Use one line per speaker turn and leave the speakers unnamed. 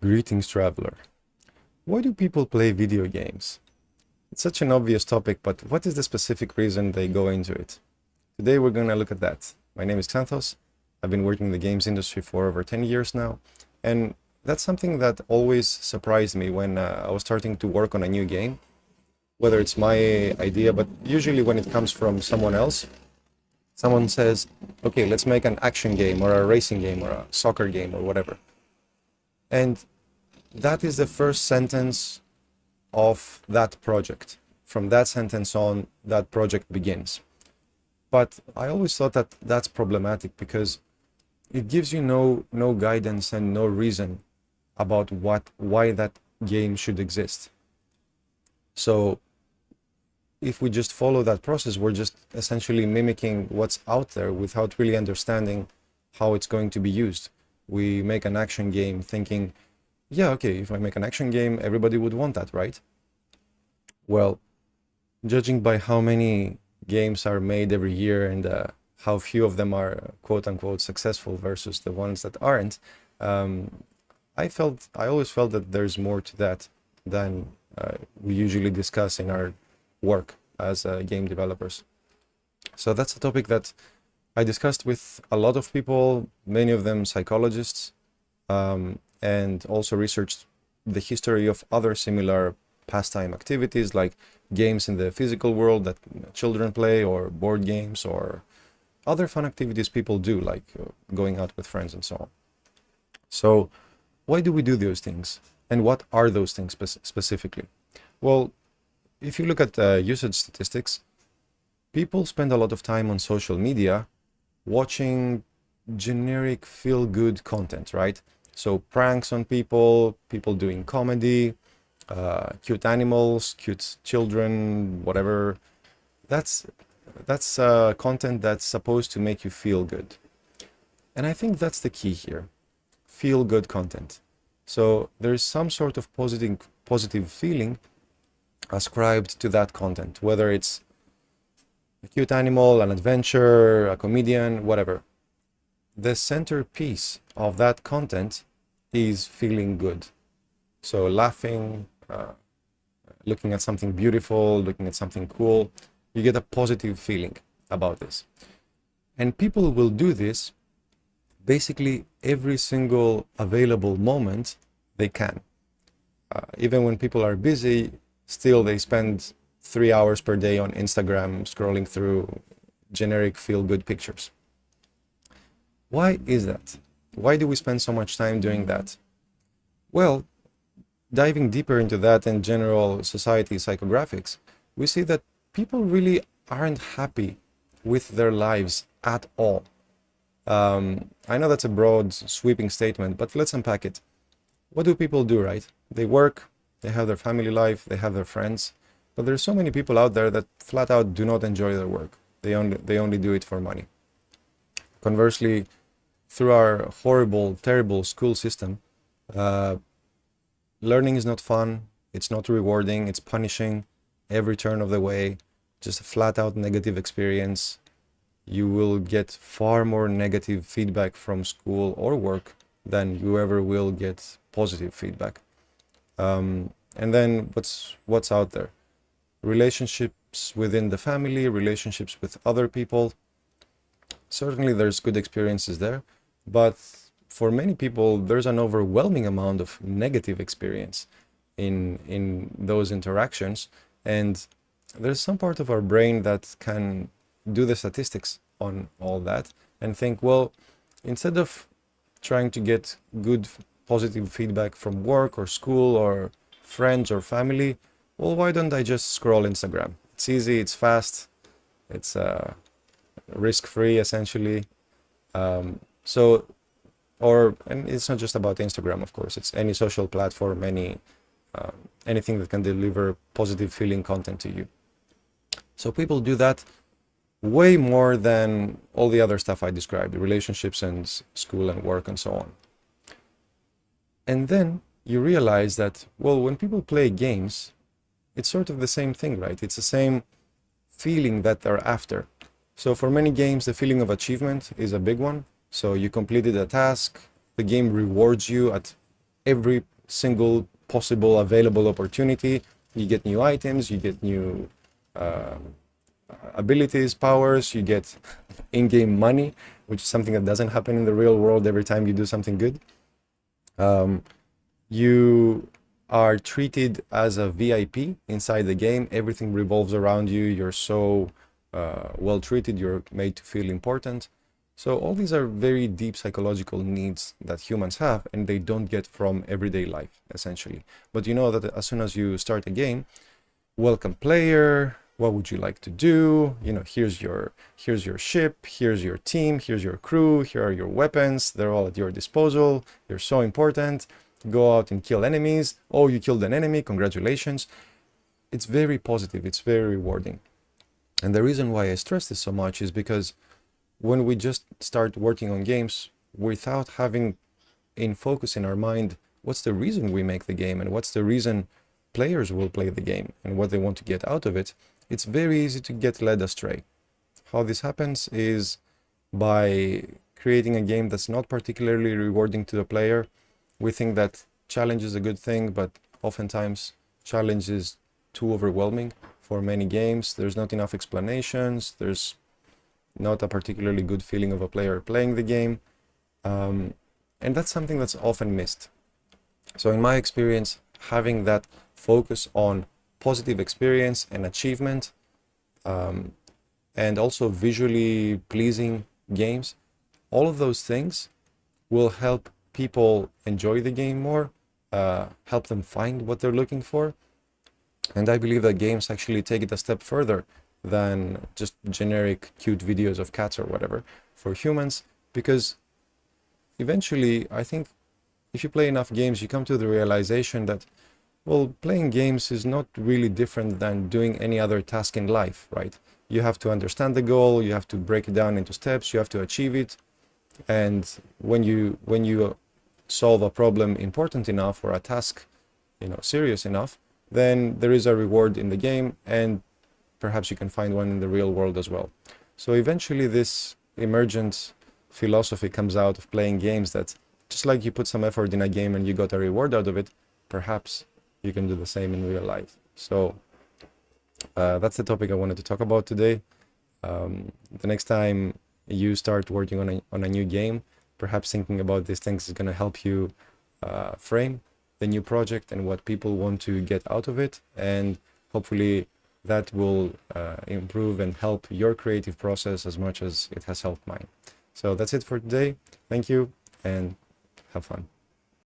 Greetings, traveler. Why do people play video games? It's such an obvious topic, but what is the specific reason they go into it? Today we're going to look at that. My name is Xanthos. I've been working in the games industry for over 10 years now, and that's something that always surprised me when I was starting to work on a new game, whether it's my idea, but usually when it comes from someone else. Someone says, okay, let's make an action game or a racing game or a soccer game or whatever. And that is the first sentence of that project. From that sentence on, that project begins. But I always thought that that's problematic because it gives you no guidance and no reason about why that game should exist. So if we just follow that process, we're just essentially mimicking what's out there without really understanding how it's going to be used. We make an action game thinking, yeah, okay, if I make an action game, everybody would want that, right? Well, judging by how many games are made every year and how few of them are quote-unquote successful versus the ones that aren't, I always felt that there's more to that than we usually discuss in our work as game developers. So that's a topic that I discussed with a lot of people, many of them psychologists, and also researched the history of other similar pastime activities like games in the physical world that children play, or board games, or other fun activities people do, like going out with friends and so on. So why do we do those things? And what are those things specifically? Well, if you look at usage statistics, people spend a lot of time on social media watching generic feel-good content, right? So pranks on people doing comedy, cute animals, cute children, whatever. That's content that's supposed to make you feel good. And I think that's the key here. Feel good content. So there's some sort of positive feeling ascribed to that content, whether it's a cute animal, an adventure, a comedian, whatever. The centerpiece of that content is feeling good. So laughing, looking at something beautiful, looking at something cool, you get a positive feeling about this. And people will do this basically every single available moment they can. Even when people are busy, still they spend 3 hours per day on Instagram scrolling through generic feel-good pictures. Why is that? Why do we spend so much time doing that? Well, diving deeper into that and general society psychographics, we see that people really aren't happy with their lives at all. I know that's a broad, sweeping statement, but let's unpack it. What do people do, right? They work, they have their family life, they have their friends, but there's so many people out there that flat out do not enjoy their work. They only do it for money. Conversely, through our horrible, terrible school system, learning is not fun, it's not rewarding, it's punishing every turn of the way, just a flat out negative experience. You will get far more negative feedback from school or work than you ever will get positive feedback. And then what's out there? Relationships within the family, relationships with other people. Certainly there's good experiences there, but for many people there's an overwhelming amount of negative experience in those interactions, and there's some part of our brain that can do the statistics on all that and think, well, instead of trying to get good positive feedback from work or school or friends or family, well, why don't I just scroll Instagram? It's easy, it's fast, it's risk-free essentially. And it's not just about Instagram, of course, it's any social platform, anything that can deliver positive feeling content to you. So people do that way more than all the other stuff I described, relationships and school and work and so on. And then you realize that, well, when people play games, it's sort of the same thing, right? It's the same feeling that they're after. So for many games, the feeling of achievement is a big one. So you completed a task, the game rewards you at every single possible available opportunity. You get new items, you get new abilities, powers, you get in-game money, which is something that doesn't happen in the real world every time you do something good. You are treated as a VIP inside the game. Everything revolves around you. You're so well treated. You're made to feel important. So all these are very deep psychological needs that humans have, and they don't get from everyday life, essentially. But you know that as soon as you start a game, welcome player, what would you like to do? You know, here's your ship, here's your team, here's your crew, here are your weapons. They're all at your disposal. You're so important. Go out and kill enemies. Oh, you killed an enemy, congratulations. It's very positive, it's very rewarding. And the reason why I stress this so much is because when we just start working on games without having in focus in our mind what's the reason we make the game and what's the reason players will play the game and what they want to get out of it, it's very easy to get led astray. How this happens is by creating a game that's not particularly rewarding to the player. We think that challenge is a good thing, but oftentimes challenge is too overwhelming for many games. There's not enough explanations. There's not a particularly good feeling of a player playing the game. And that's something that's often missed. So in my experience, having that focus on positive experience and achievement, and also visually pleasing games, all of those things will help people enjoy the game more, help them find what they're looking for. And I believe that games actually take it a step further than just generic cute videos of cats or whatever for humans, because eventually I think if you play enough games, you come to the realization that, well, playing games is not really different than doing any other task in life, right? You have to understand the goal, you have to break it down into steps, you have to achieve it. And when you solve a problem important enough or a task, you know, serious enough, then there is a reward in the game, and perhaps you can find one in the real world as well. So eventually this emergent philosophy comes out of playing games that just like you put some effort in a game and you got a reward out of it, perhaps you can do the same in real life. So that's the topic I wanted to talk about today. The next time you start working on a new game, perhaps thinking about these things is going to help you frame the new project and what people want to get out of it, and hopefully that will improve and help your creative process as much as it has helped mine. So that's it for today. Thank you and have fun.